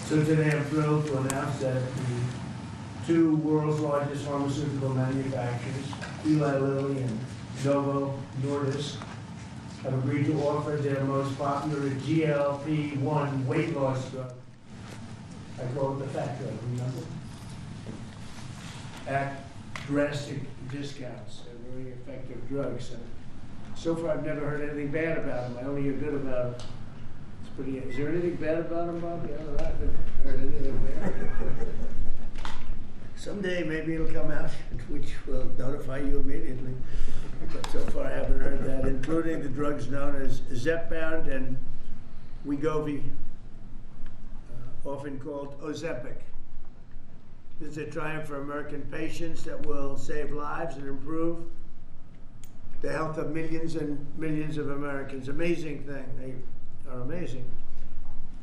So today I'm thrilled to announce that the two world's largest pharmaceutical manufacturers, Eli Lilly and Novo Nordisk, have agreed to offer their most popular GLP-1 weight loss drug. I call it the fat drug, remember? At drastic discounts. They're very effective drugs. And so far I've never heard anything bad about them. I only hear good about them. Is there anything bad about them, Bobby? I don't know. I haven't heard anything bad. Someday maybe it'll come out, which will notify you immediately. But so far I haven't heard that, including the drugs known as Zepbound and Wegovy, often called Ozempic. This is a triumph for American patients that will save lives and improve the health of millions and millions of Americans. Amazing thing. They are amazing.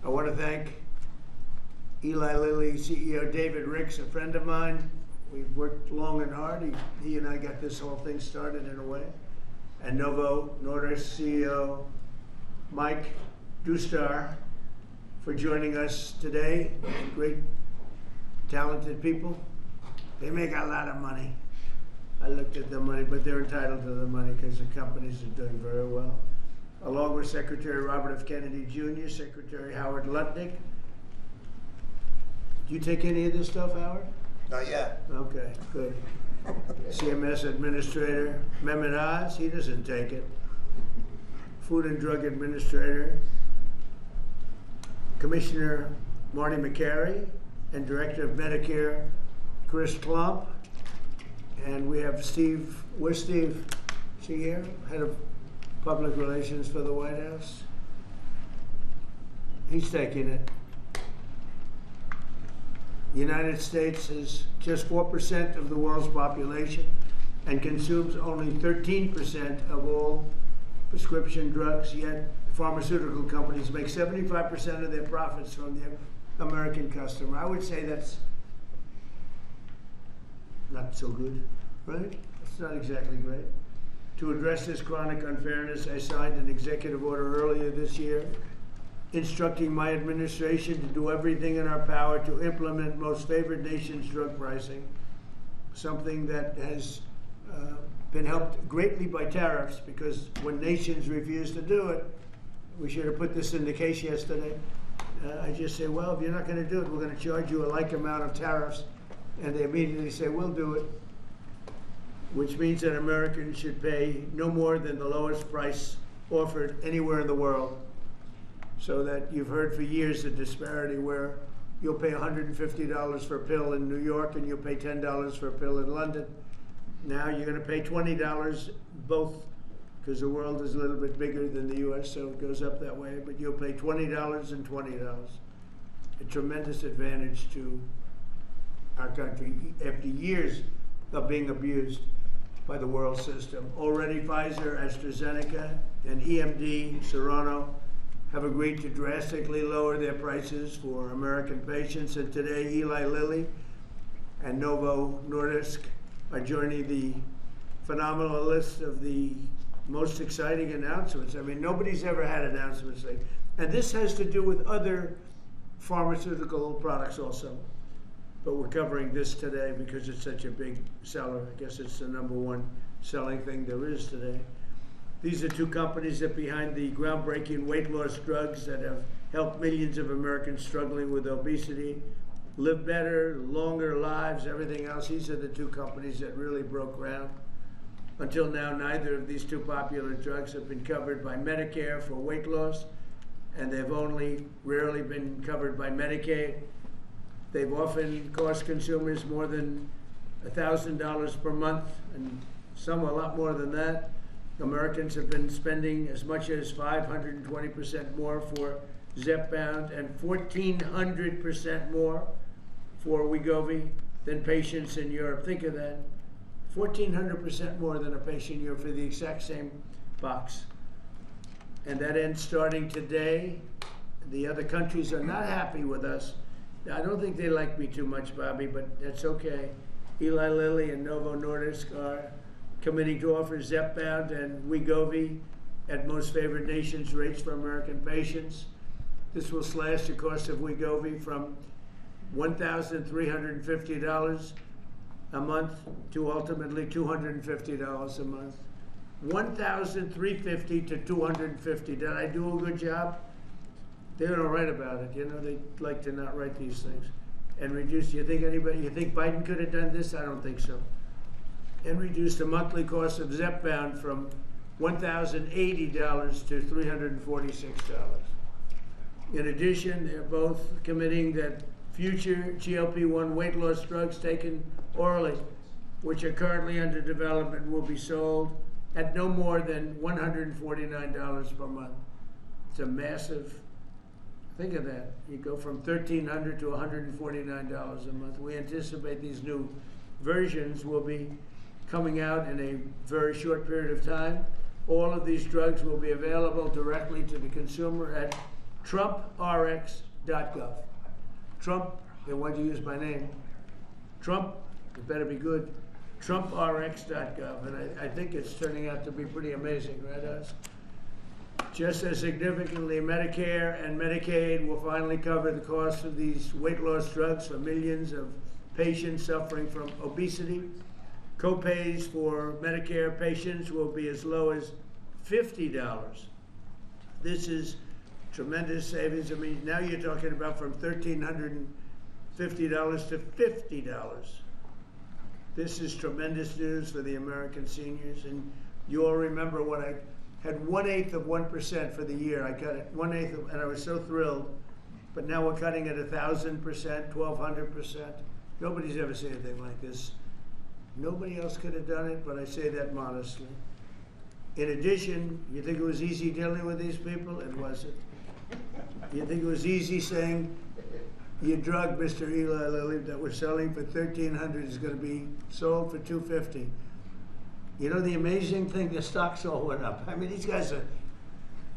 I want to thank Eli Lilly CEO David Ricks, a friend of mine. We've worked long and hard. He and I got this whole thing started in a way. And Novo Nordisk CEO Mike Dustar for joining us today. Great, talented people. They make a lot of money. I looked at the money, but they're entitled to the money because the companies are doing very well. Along with Secretary Robert F. Kennedy Jr., Secretary Howard Lutnick. Do you take any of this stuff, Howard? Not yet. Okay, good. CMS Administrator Mehmet Oz, he doesn't take it. Food and Drug Administrator Commissioner Marty McCary, and Director of Medicare Chris Klump. And we have Steve, where's Steve? Is he here? Head of Public Relations for the White House. He's taking it. The United States is just 4% of the world's population and consumes only 13% of all prescription drugs, yet pharmaceutical companies make 75% of their profits from the American customer. I would say that's not so good, right? It's not exactly great. To address this chronic unfairness, I signed an executive order earlier this year instructing my administration to do everything in our power to implement most favored nations drug pricing, something that has been helped greatly by tariffs, because when nations refuse to do it, we should have put this in the case yesterday. I just say, well, if you're not going to do it, we're going to charge you a like amount of tariffs. And they immediately say, we'll do it, which means that Americans should pay no more than the lowest price offered anywhere in the world. So that you've heard for years the disparity where you'll pay $150 for a pill in New York and you'll pay $10 for a pill in London. Now you're going to pay $20 both, because the world is a little bit bigger than the US, so it goes up that way, but you'll pay $20 and $20. A tremendous advantage to our country after years of being abused by the world system. Already Pfizer, AstraZeneca, and EMD, Serrano, have agreed to drastically lower their prices for American patients. And today, Eli Lilly and Novo Nordisk are joining the phenomenal list of the most exciting announcements. I mean, nobody's ever had announcements like, and this has to do with other pharmaceutical products also. But we're covering this today because it's such a big seller. I guess it's the #1 selling thing there is today. These are two companies that are behind the groundbreaking weight loss drugs that have helped millions of Americans struggling with obesity live better, longer lives, everything else. These are the two companies that really broke ground. Until now, neither of these two popular drugs have been covered by Medicare for weight loss, and they've only rarely been covered by Medicaid. They've often cost consumers more than $1,000 per month, and some a lot more than that. Americans have been spending as much as 520% more for Zepbound and 1,400% more for Wegovy than patients in Europe. Think of that. 1,400% more than a patient in Europe for the exact same box. And that ends starting today. The other countries are not happy with us. I don't think they like me too much, Bobby, but that's okay. Eli Lilly and Novo Nordisk are committing to offer Zepbound and Wegovy at most favored nations rates for American patients. This will slash the cost of Wegovy from $1,350 a month to ultimately $250 a month. $1,350 to $250. Did I do a good job? They don't write about it. You know, they like to not write these things. And reduce, you think Biden could have done this? I don't think so. And reduce the monthly cost of Zepbound from $1,080 to $346. In addition, they're both committing that future GLP-1 weight loss drugs taken orally, which are currently under development, will be sold at no more than $149 per month. It's a massive, think of that. You go from $1,300 to $149 a month. We anticipate these new versions will be coming out in a very short period of time. All of these drugs will be available directly to the consumer at trumprx.gov. Trump, they want you to use my name. Trump, it better be good. trumprx.gov. And I think it's turning out to be pretty amazing, right, us? Just as significantly, Medicare and Medicaid will finally cover the cost of these weight loss drugs for millions of patients suffering from obesity. Co-pays for Medicare patients will be as low as $50. This is tremendous savings. I mean, now you're talking about from $1,350 to $50. This is tremendous news for the American seniors. And you all remember when I had 1/8 of 1% for the year. I cut it 1/8, and I was so thrilled. But now we're cutting it 1,000%, 1,200%. Nobody's ever seen anything like this. Nobody else could have done it, but I say that modestly. In addition, you think it was easy dealing with these people? It wasn't. You think it was easy saying your drug, Mr. Eli Lilly, that we're selling for $1,300 is going to be sold for $250? You know the amazing thing, the stocks all went up. I mean, these guys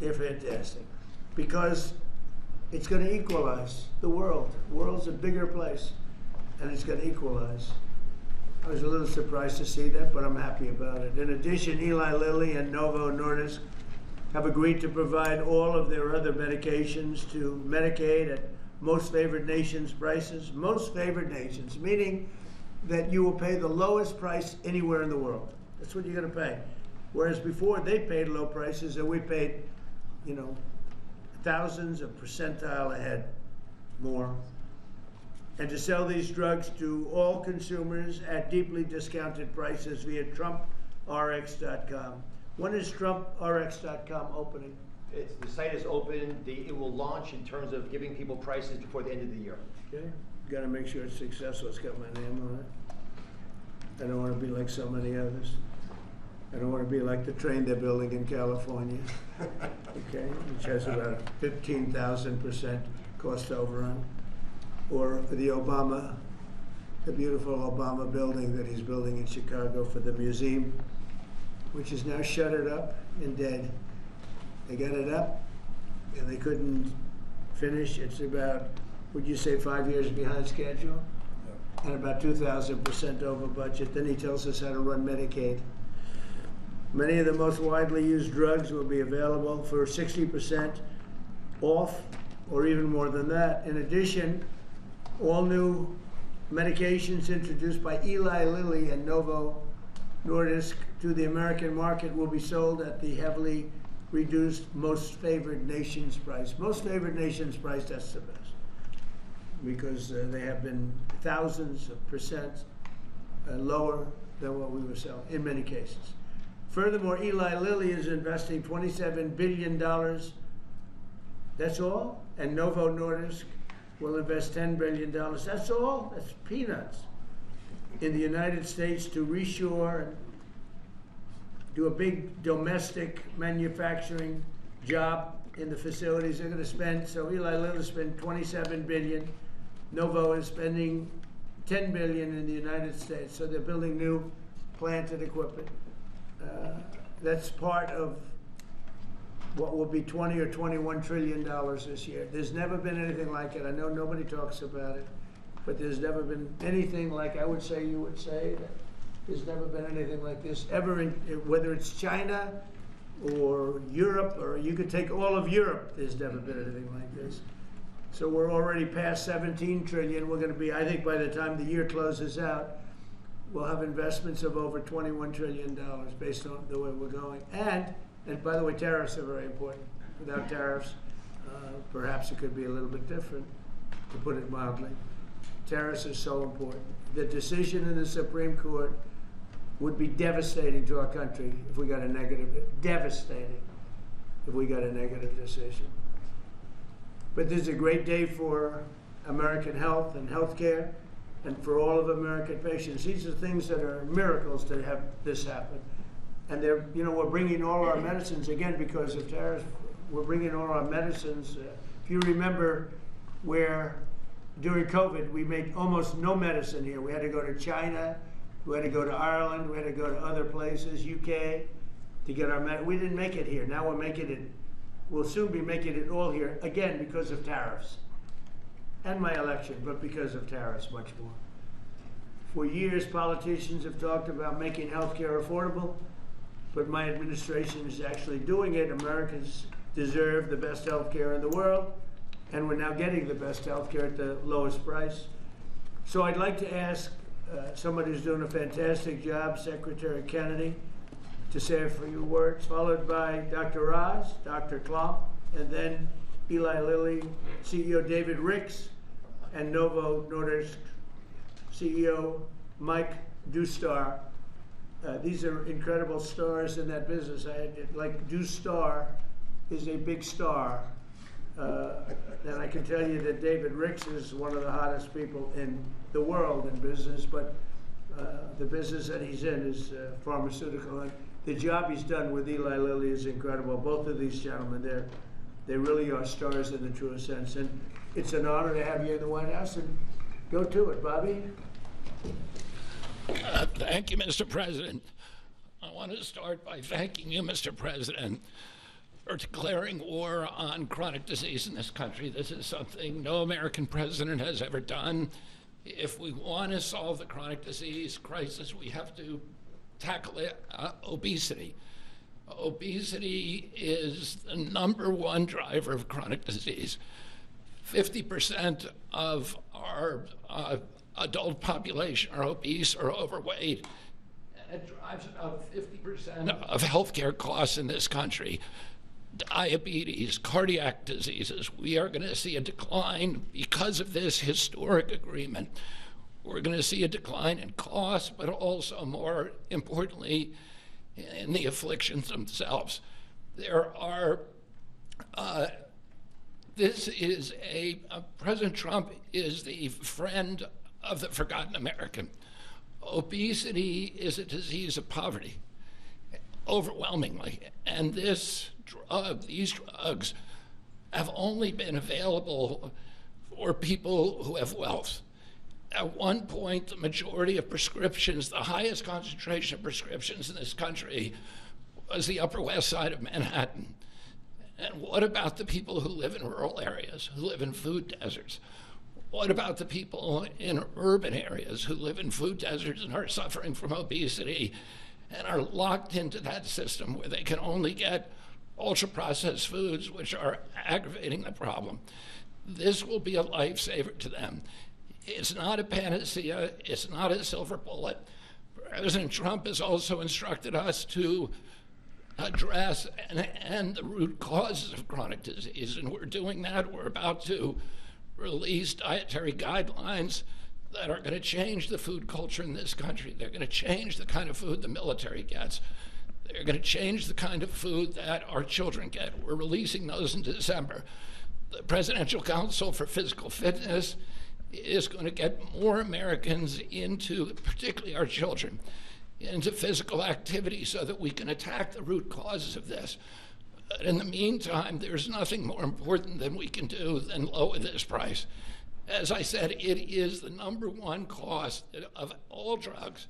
they're fantastic. Because it's going to equalize the world. The world's a bigger place, and it's going to equalize. I was a little surprised to see that, but I'm happy about it. In addition, Eli Lilly and Novo Nordisk have agreed to provide all of their other medications to Medicaid at most favored nations prices. Most favored nations, meaning that you will pay the lowest price anywhere in the world. That's what you're going to pay. Whereas before they paid low prices and we paid, you know, thousands of percentile ahead more. And to sell these drugs to all consumers at deeply discounted prices via trumprx.com. When is trumprx.com opening? The site is open. It will launch in terms of giving people prices before the end of the year. Okay, got to make sure it's successful. It's got my name on it. I don't want to be like so many others. I don't want to be like the train they're building in California, okay, which has about 15,000% cost overrun. Or the beautiful Obama building that he's building in Chicago for the museum, which is now shuttered up and dead. They got it up, and they couldn't finish. It's about, would you say, 5 years behind schedule? And about 2,000% over budget. Then he tells us how to run Medicaid. Many of the most widely used drugs will be available for 60% off, or even more than that. In addition, all new medications introduced by Eli Lilly and Novo Nordisk to the American market will be sold at the heavily reduced most favored nations price. Most favored nations price, that's the best. Because they have been thousands of percent lower than what we were selling in many cases. Furthermore, Eli Lilly is investing $27 billion. That's all? And Novo Nordisk will invest $10 billion. That's all? That's peanuts. In the United States to reshore and do a big domestic manufacturing job in the facilities they're going to spend. So Eli Lilly spent $27 billion. Novo is spending $10 billion in the United States. So they're building new plant and equipment. That's part of what will be $20 or $21 trillion this year. There's never been anything like it. I know nobody talks about it, but there's never been anything like, I would say, you would say, that there's never been anything like this ever, whether it's China or Europe, or you could take all of Europe. There's never been anything like this. So we're already past 17 trillion. We're going to be, I think by the time the year closes out, we'll have investments of over $21 trillion based on the way we're going. And by the way, tariffs are very important. Without tariffs, perhaps it could be a little bit different, to put it mildly. Tariffs are so important. The decision in the Supreme Court would be devastating to our country if we got a negative, devastating if we got a negative decision. But this is a great day for American health and healthcare and for all of American patients. These are things that are miracles to have this happen. And they're, you know, we're bringing all our medicines, again, because of tariffs, we're bringing all our medicines. If you remember where during COVID, we made almost no medicine here. We had to go to China, we had to go to Ireland, we had to go to other places, UK, to get our medicine. We didn't make it here. Now we're making it, we'll soon be making it all here, again, because of tariffs. And my election, but because of tariffs much more. For years, politicians have talked about making healthcare affordable, but my administration is actually doing it. Americans deserve the best healthcare in the world, and we're now getting the best healthcare at the lowest price. So I'd like to ask somebody who's doing a fantastic job, Secretary Kennedy, to say a few words, followed by Dr. Oz, Dr. Klump, and then Eli Lilly, CEO David Ricks, and Novo Nordisk CEO Mike Dustar. These are incredible stars in that business. Like Dustar is a big star. And I can tell you that David Ricks is one of the hottest people in the world in business, but the business that he's in is pharmaceutical. And the job he's done with Eli Lilly is incredible. Both of these gentlemen, they really are stars in the truest sense. And it's an honor to have you in the White House, and go to it, Bobby. Thank you, Mr. President. I want to start by thanking you, Mr. President, for declaring war on chronic disease in this country. This is something no American president has ever done. If we want to solve the chronic disease crisis, we have to tackle obesity. Obesity is the number 1 driver of chronic disease. 50% of our adult population are obese or overweight, and it drives about 50% of healthcare costs in this country. Diabetes, cardiac diseases, we are going to see a decline because of this historic agreement. We're going to see a decline in costs, but also, more importantly, in the afflictions themselves. President Trump is the friend of the forgotten American. Obesity is a disease of poverty, overwhelmingly. And these drugs have only been available for people who have wealth. At one point, the majority of prescriptions, the highest concentration of prescriptions in this country, was the Upper West Side of Manhattan. And what about the people who live in rural areas, who live in food deserts? What about the people in urban areas who live in food deserts and are suffering from obesity and are locked into that system where they can only get ultra-processed foods, which are aggravating the problem? This will be a lifesaver to them. It's not a panacea. It's not a silver bullet. President Trump has also instructed us to address and end the root causes of chronic disease, and we're doing that. We're about to release dietary guidelines that are going to change the food culture in this country. They're going to change the kind of food the military gets. They're going to change the kind of food that our children get. We're releasing those in December. The Presidential Council for Physical Fitness is going to get more Americans into, particularly our children, into physical activity so that we can attack the root causes of this. But in the meantime, there's nothing more important than we can do than lower this price. As I said, it is the #1 cost of all drugs.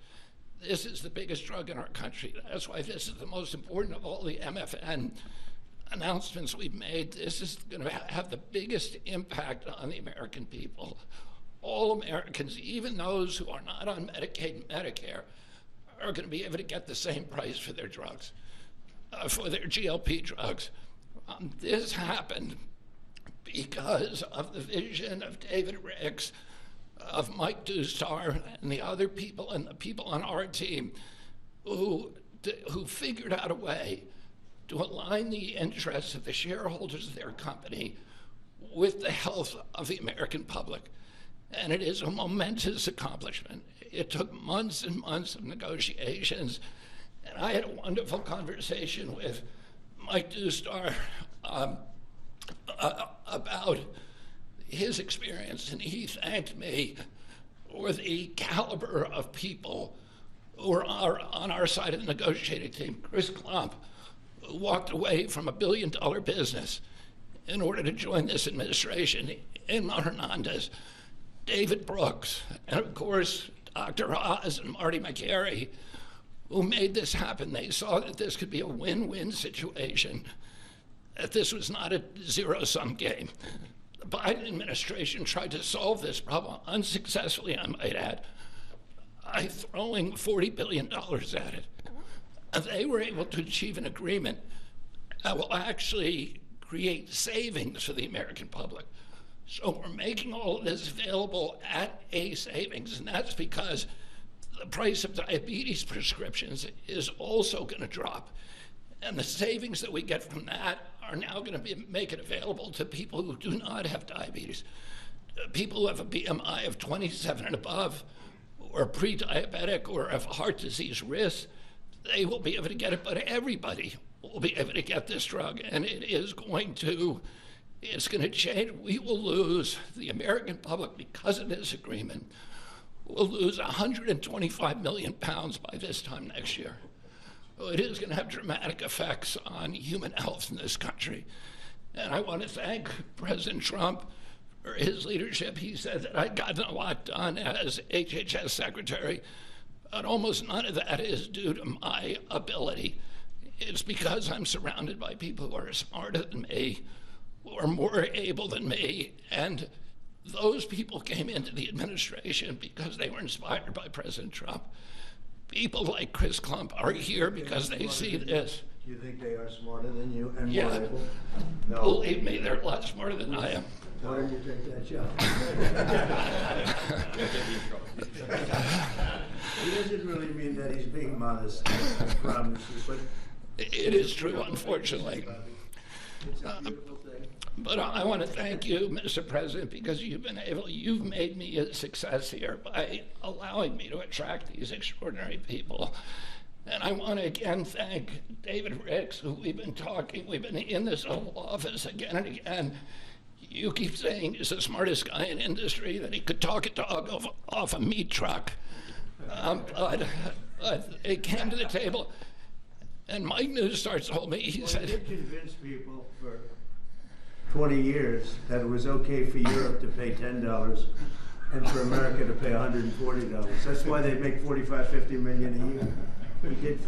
This is the biggest drug in our country. That's why this is the most important of all the MFN announcements we've made. This is going to have the biggest impact on the American people. All Americans, even those who are not on Medicaid and Medicare, are going to be able to get the same price for their drugs. for their GLP drugs. This happened because of the vision of David Ricks, of Mike Dustar, and the other people, and the people on our team who figured out a way to align the interests of the shareholders of their company with the health of the American public. And it is a momentous accomplishment. It took months and months of negotiations. And I had a wonderful conversation with Mike Dustar about his experience, and he thanked me for the caliber of people who are on our side of the negotiating team. Chris Klump, who walked away from $1 billion business in order to join this administration, Emma Hernandez, David Brooks, and of course, Dr. Oz and Marty McCary, who made this happen. They saw that this could be a win-win situation, that this was not a zero-sum game. The Biden administration tried to solve this problem unsuccessfully, I might add, by throwing $40 billion at it. And they were able to achieve an agreement that will actually create savings for the American public. So we're making all of this available at a savings, and that's because the price of diabetes prescriptions is also going to drop. And the savings that we get from that are now going to make it available to people who do not have diabetes. People who have a BMI of 27 and above, or pre-diabetic, or have heart disease risk, they will be able to get it, but everybody will be able to get this drug, and it's going to change. We will lose, the American public, because of this agreement, will lose 125 million pounds by this time next year. So it is going to have dramatic effects on human health in this country. And I want to thank President Trump for his leadership. He said that I'd gotten a lot done as HHS secretary, but almost none of that is due to my ability. It's because I'm surrounded by people who are smarter than me, who are more able than me, and those people came into the administration because they were inspired by President Trump. People like Chris Klump are here because they see this. You think they are smarter than you and Yeah. more able? No. Believe me, they're a lot smarter than I am. Why don't you take that job? He doesn't really mean that he's being modest, I promise you, but It is true, unfortunately. it's a beautiful thing. But I want to thank you, Mr. President, because you've made me a success here by allowing me to attract these extraordinary people. And I want to again thank David Ricks, who we've been in this Oval Office again and again. You keep saying he's the smartest guy in industry, that he could talk a dog off a meat truck. But it came to the table, and Mike Newstar told me, he Well, said, you convinced people for 20 years that it was okay for Europe to pay $10 and for America to pay $140. That's why they make 45, 50 million a year. We did.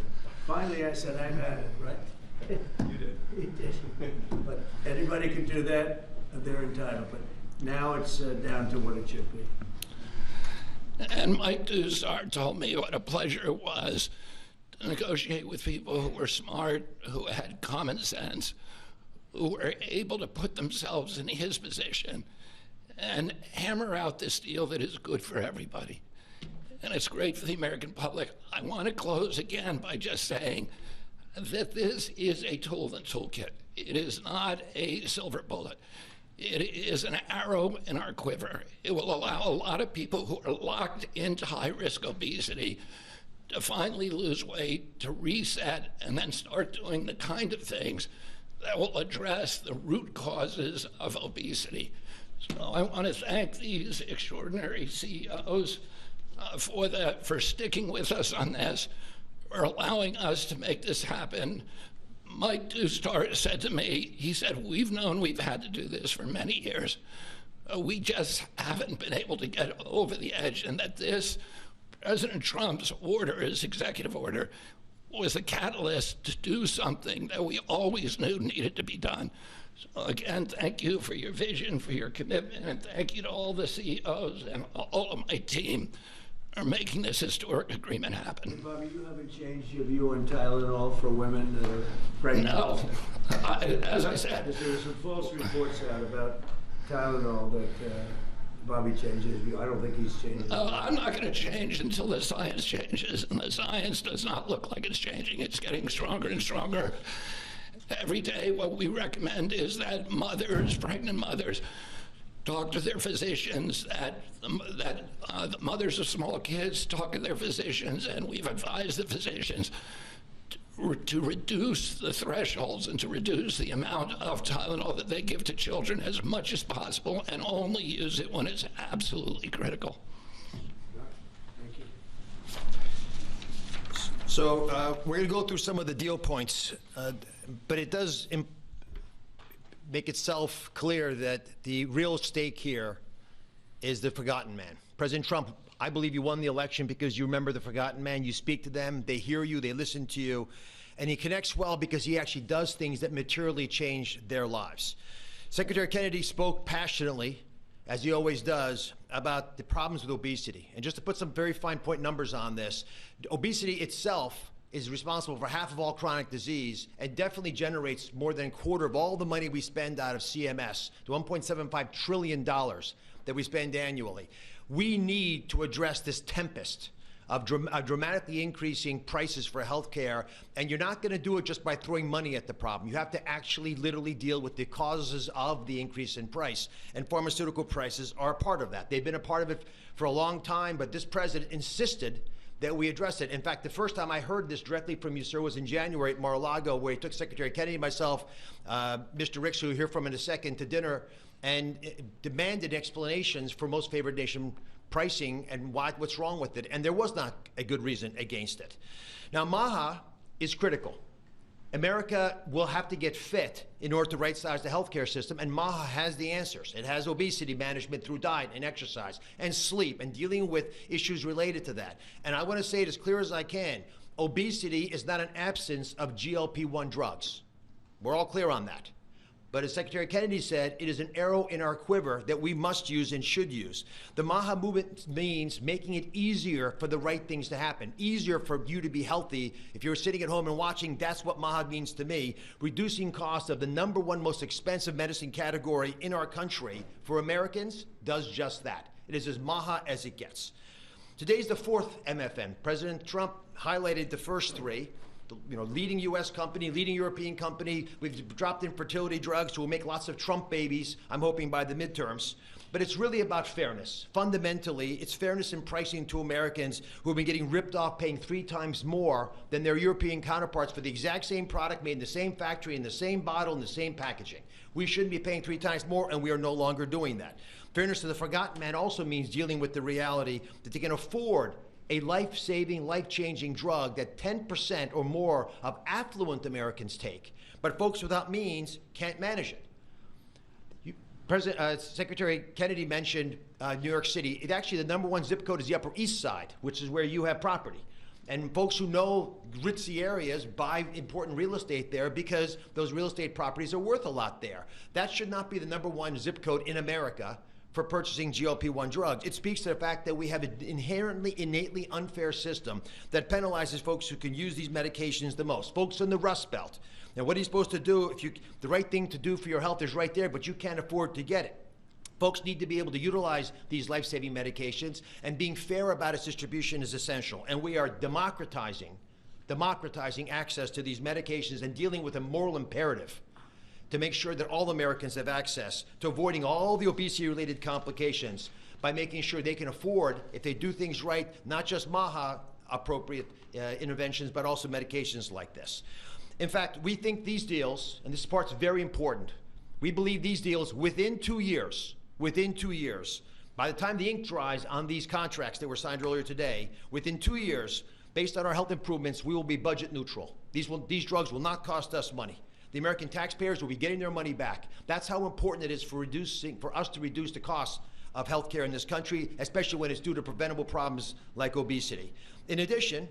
Finally, I said, I've had it, right? You did. He did. But anybody could do that, they're entitled. But now it's down to what it should be. and Mike Dusar told me what a pleasure it was to negotiate with people who were smart, who had common sense, who were able to put themselves in his position and hammer out this deal that is good for everybody. And it's great for the American public. I want to close again by just saying that this is a tool in the toolkit. It is not a silver bullet. It is an arrow in our quiver. It will allow a lot of people who are locked into high-risk obesity to finally lose weight, to reset, and then start doing the kind of things that will address the root causes of obesity. So I want to thank these extraordinary CEOs for sticking with us on this, for allowing us to make this happen. Mike Dustar said to me, he said, we've known we've had to do this for many years. We just haven't been able to get over the edge, and that this, President Trump's order, his executive order, was the catalyst to do something that we always knew needed to be done. So again, thank you for your vision, for your commitment, and thank you to all the CEOs and all of my team are making this historic agreement happen. Bobby, you haven't changed your view on Tylenol for women that are pregnant? No, as I said, Because there were some false reports out about Tylenol that Bobby changed his view. I don't think he's changed. I'm not going to change until the science changes, and the science does not look like it's changing. It's getting stronger and stronger. Every day, what we recommend is that mothers, pregnant mothers, talk to their physicians, that the mothers of small kids talk to their physicians, and we've advised the physicians to reduce the thresholds and to reduce the amount of Tylenol that they give to children as much as possible, and only use it when it's absolutely critical. Thank you. So we're going to go through some of the deal points, but it does make itself clear that the real stake here is the forgotten man. President Trump, I believe you won the election because you remember the forgotten man. You speak to them, they hear you, they listen to you, and he connects well because he actually does things that materially change their lives. Secretary Kennedy spoke passionately, as he always does, about the problems with obesity. And just to put some very fine point numbers on this, obesity itself is responsible for half of all chronic disease and definitely generates more than a quarter of all the money we spend out of CMS, the $1.75 trillion that we spend annually. We need to address this tempest of dramatically increasing prices for healthcare, and you're not going to do it just by throwing money at the problem. You have to actually literally deal with the causes of the increase in price, and pharmaceutical prices are a part of that. They've been a part of it for a long time, but this president insisted that we address it. In fact, the first time I heard this directly from you, sir, was in January at Mar-a-Lago, where he took Secretary Kennedy and myself, Mr. Ricks, who you'll hear from in a second, to dinner, and demanded explanations for most favored nation pricing and what's wrong with it. And there was not a good reason against it. Now, MAHA is critical. America will have to get fit in order to right-size the healthcare system, and MAHA has the answers. It has obesity management through diet and exercise and sleep and dealing with issues related to that. And I want to say it as clear as I can, obesity is not an absence of GLP-1 drugs. We're all clear on that. But as Secretary Kennedy said, it is an arrow in our quiver that we must use and should use. The MAHA movement means making it easier for the right things to happen, easier for you to be healthy. If you're sitting at home and watching, that's what MAHA means to me. Reducing costs of the #1 most expensive medicine category in our country for Americans does just that. It is as MAHA as it gets. Today's the 4th MFN. President Trump highlighted the first 3. Leading U.S. company, leading European company. We've dropped in fertility drugs, so we'll make lots of Trump babies, I'm hoping, by the midterms. But it's really about fairness. Fundamentally, it's fairness in pricing to Americans who have been getting ripped off, paying 3 times more than their European counterparts for the exact same product made in the same factory, in the same bottle, in the same packaging. We shouldn't be paying 3 times more, and we are no longer doing that. Fairness to the forgotten man also means dealing with the reality that they can afford a life-saving, life-changing drug that 10% or more of affluent Americans take, but folks without means can't manage it. Secretary Kennedy mentioned New York City. Actually, the #1 zip code is the Upper East Side, which is where you have property. And folks who know ritzy areas buy important real estate there because those real estate properties are worth a lot there. That should not be the #1 zip code in America for purchasing GLP-1 drugs. It speaks to the fact that we have an innately unfair system that penalizes folks who can use these medications the most, folks in the Rust Belt. Now, what are you supposed to do if the right thing to do for your health is right there, but you can't afford to get it? Folks need to be able to utilize these life-saving medications, and being fair about its distribution is essential. And we are democratizing access to these medications and dealing with a moral imperative to make sure that all Americans have access to avoiding all the obesity-related complications by making sure they can afford, if they do things right, not just MAHA-appropriate interventions, but also medications like this. In fact, we think these deals, and this part's very important, we believe these deals within 2 years, by the time the ink dries on these contracts that were signed earlier today, within 2 years, based on our health improvements, we will be budget neutral. These drugs will not cost us money. The American taxpayers will be getting their money back. That's how important it is for us to reduce the cost of healthcare in this country, especially when it's due to preventable problems like obesity. In addition,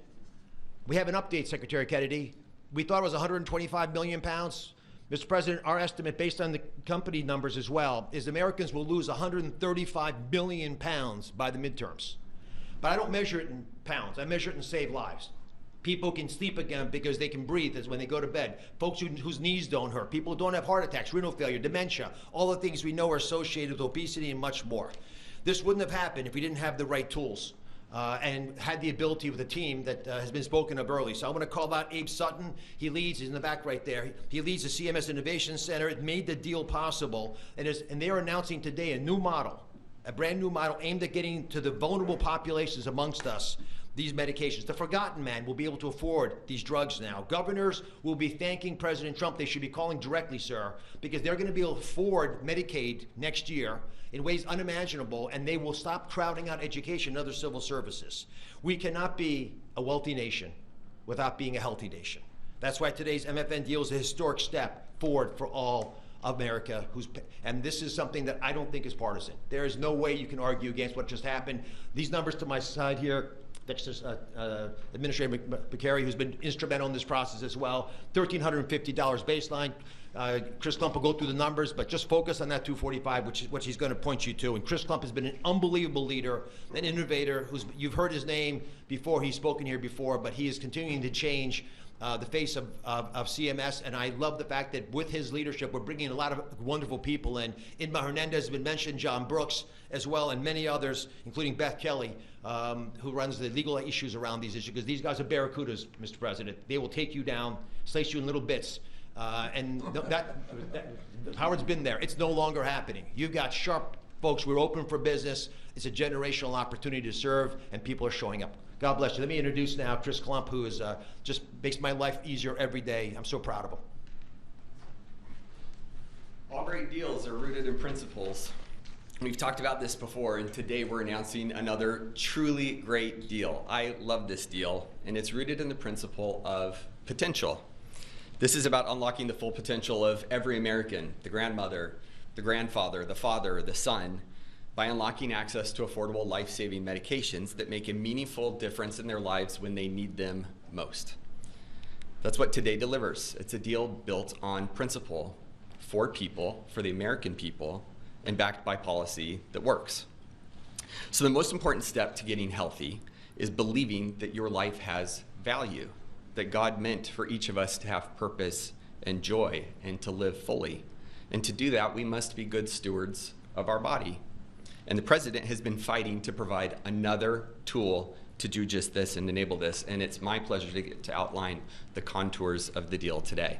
we have an update, Secretary Kennedy. We thought it was 125 million pounds. Mr. President, our estimate, based on the company numbers as well, is Americans will lose 135 billion pounds by the midterms. But I don't measure it in pounds. I measure it in saved lives. People can sleep again because they can breathe as when they go to bed. Folks whose knees don't hurt. People who don't have heart attacks, renal failure, dementia, all the things we know are associated with obesity and much more. This wouldn't have happened if we didn't have the right tools and had the ability with a team that has been spoken of early. So I want to call out Abe Sutton. He's in the back right there. He leads the CMS Innovation Center. It made the deal possible. And they are announcing today a new model, a brand new model aimed at getting to the vulnerable populations amongst us these medications. The forgotten man will be able to afford these drugs now. Governors will be thanking President Trump. They should be calling directly, sir, because they're going to be able to afford Medicaid next year in ways unimaginable, and they will stop crowding out education and other civil services. We cannot be a wealthy nation without being a healthy nation. That's why today's MFN deal is a historic step forward for all America, and this is something that I don't think is partisan. There is no way you can argue against what just happened. These numbers to my side here, that's just Administrator McCary, who's been instrumental in this process as well. $1,350 baseline. Chris Klump will go through the numbers, but just focus on that 245, which is what he's going to point you to. And Chris Klump has been an unbelievable leader, an innovator. You've heard his name before. He's spoken here before, but he is continuing to change the face of CMS, and I love the fact that with his leadership, we're bringing a lot of wonderful people in. Inma Hernandez has been mentioned, John Brooks as well, and many others, including Beth Kelly, who runs the legal issues around these issues, because these guys are barracudas, Mr. President. They will take you down, slice you in little bits, and Howard's been there. It's no longer happening. You've got sharp folks. We're open for business. It's a generational opportunity to serve, and people are showing up. God bless you. Let me introduce now Chris Klump, who is just makes my life easier every day. I'm so proud of him. All great deals are rooted in principles. We've talked about this before, and today we're announcing another truly great deal. I love this deal, and it's rooted in the principle of potential. This is about unlocking the full potential of every American, the grandmother, the grandfather, the father, the son, by unlocking access to affordable life-saving medications that make a meaningful difference in their lives when they need them most. That's what today delivers. It's a deal built on principle for people, for the American people, and backed by policy that works. So the most important step to getting healthy is believing that your life has value, that God meant for each of us to have purpose and joy and to live fully. And to do that, we must be good stewards of our body. And the president has been fighting to provide another tool to do just this and enable this. And it's my pleasure to get to outline the contours of the deal today.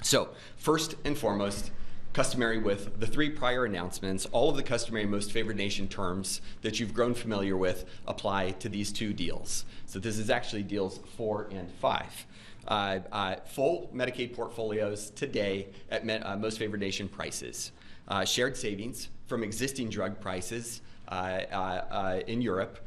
So first and foremost, customary with the three prior announcements, all of the customary most favored nation terms that you've grown familiar with apply to these two deals. So this is actually deals 4 and 5. Full Medicaid portfolios today at most favored nation prices. Shared savings from existing drug prices in Europe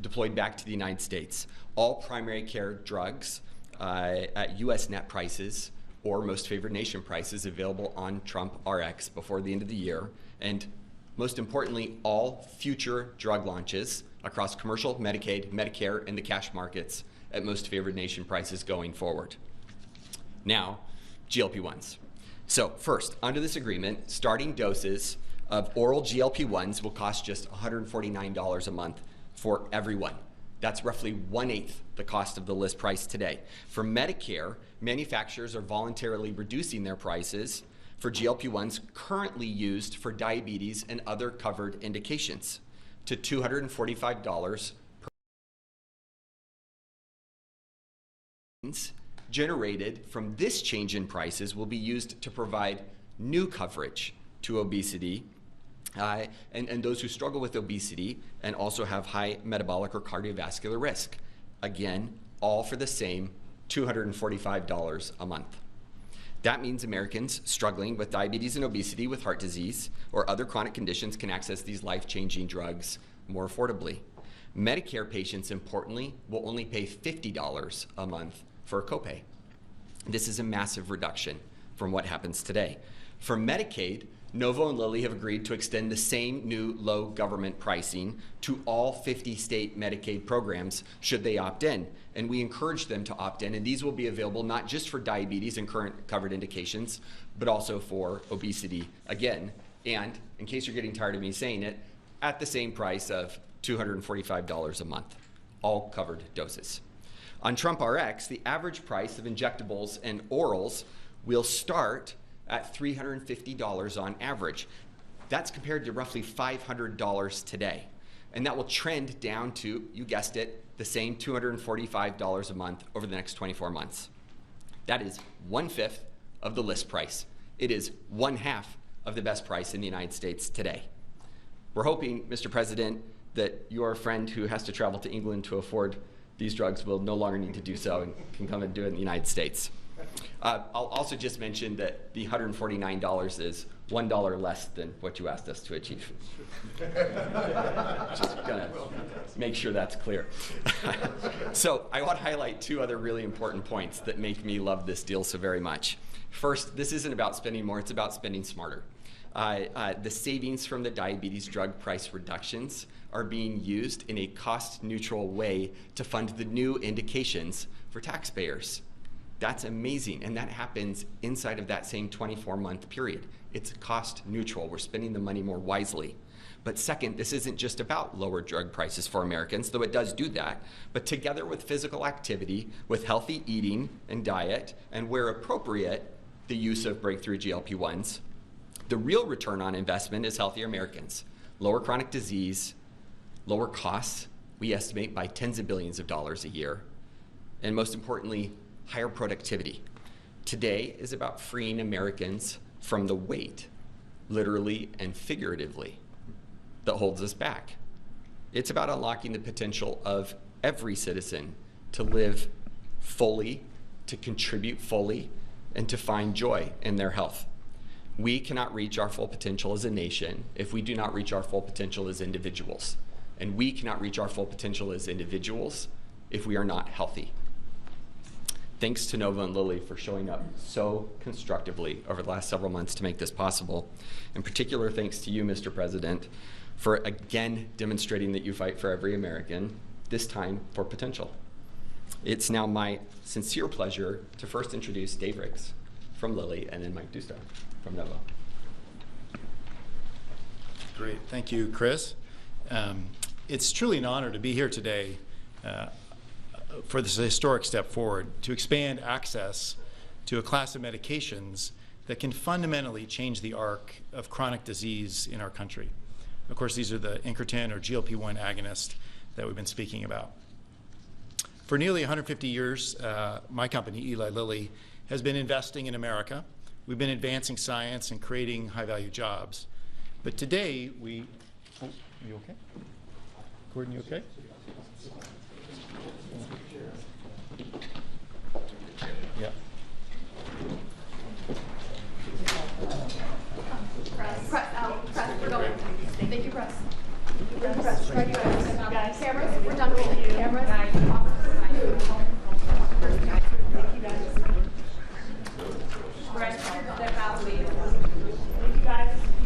deployed back to the United States. All primary care drugs at US net prices or most favored nation prices available on Trump RX before the end of the year. And most importantly, all future drug launches across commercial, Medicaid, Medicare, and the cash markets at most favored nation prices going forward. Now, GLP-1s. So first, under this agreement, starting doses of oral GLP-1s will cost just $149 a month for everyone. That's roughly 1/8 the cost of the list price today. For Medicare, manufacturers are voluntarily reducing their prices for GLP-1s currently used for diabetes and other covered indications to $245 per month. Generated from this change in prices will be used to provide new coverage to obesity and those who struggle with obesity and also have high metabolic or cardiovascular risk. Again, all for the same $245 a month. That means Americans struggling with diabetes and obesity, with heart disease, or other chronic conditions can access these life-changing drugs more affordably. Medicare patients, importantly, will only pay $50 a month for a copay. This is a massive reduction from what happens today. For Medicaid, Novo and Lilly have agreed to extend the same new low government pricing to all 50 state Medicaid programs should they opt in. And we encourage them to opt in, and these will be available not just for diabetes and current covered indications, but also for obesity again. And in case you're getting tired of me saying it, at the same price of $245 a month, all covered doses. On Trump RX, the average price of injectables and orals will start at $350 on average. That's compared to roughly $500 today. And that will trend down to, you guessed it, the same $245 a month over the next 24 months. That is 1/5 of the list price. It is 1/2 of the best price in the United States today. We're hoping, Mr. President, that your friend who has to travel to England to afford these drugs will no longer need to do so and can come and do it in the United States. I'll also just mention that the $149 is $1 less than what you asked us to achieve. Just gonna make sure that's clear. So I want to highlight two other really important points that make me love this deal so very much. First, this isn't about spending more, it's about spending smarter. The savings from the diabetes drug price reductions are being used in a cost-neutral way to fund the new indications for taxpayers. That's amazing, and that happens inside of that same 24-month period. It's cost neutral. We're spending the money more wisely. But second, this isn't just about lower drug prices for Americans, though it does do that, but together with physical activity, with healthy eating and diet, and where appropriate, the use of breakthrough GLP-1s, the real return on investment is healthier Americans, lower chronic disease, lower costs, we estimate by tens of billions of dollars a year, and most importantly, higher productivity. Today is about freeing Americans from the weight, literally and figuratively, that holds us back. It's about unlocking the potential of every citizen to live fully, to contribute fully, and to find joy in their health. We cannot reach our full potential as a nation if we do not reach our full potential as individuals. And we cannot reach our full potential as individuals if we are not healthy. Thanks to Nova and Lilly for showing up so constructively over the last several months to make this possible. In particular, thanks to you, Mr. President, for again demonstrating that you fight for every American, this time for potential. It's now my sincere pleasure to first introduce Dave Ricks from Lilly and then Mike Dustar from Nova. Great, thank you, Chris. It's truly an honor to be here today for this historic step forward to expand access to a class of medications that can fundamentally change the arc of chronic disease in our country. Of course, these are the incretin or GLP-1 agonists that we've been speaking about. For nearly 150 years, my company, Eli Lilly, has been investing in America. We've been advancing science and creating high-value jobs. But today, are you okay? Gordon, you okay? Yeah. Press, we're going. Thank you, press. Press, right, guys. Cameras, we're done rolling. Cameras. Thank you, guys. Thank you, guys.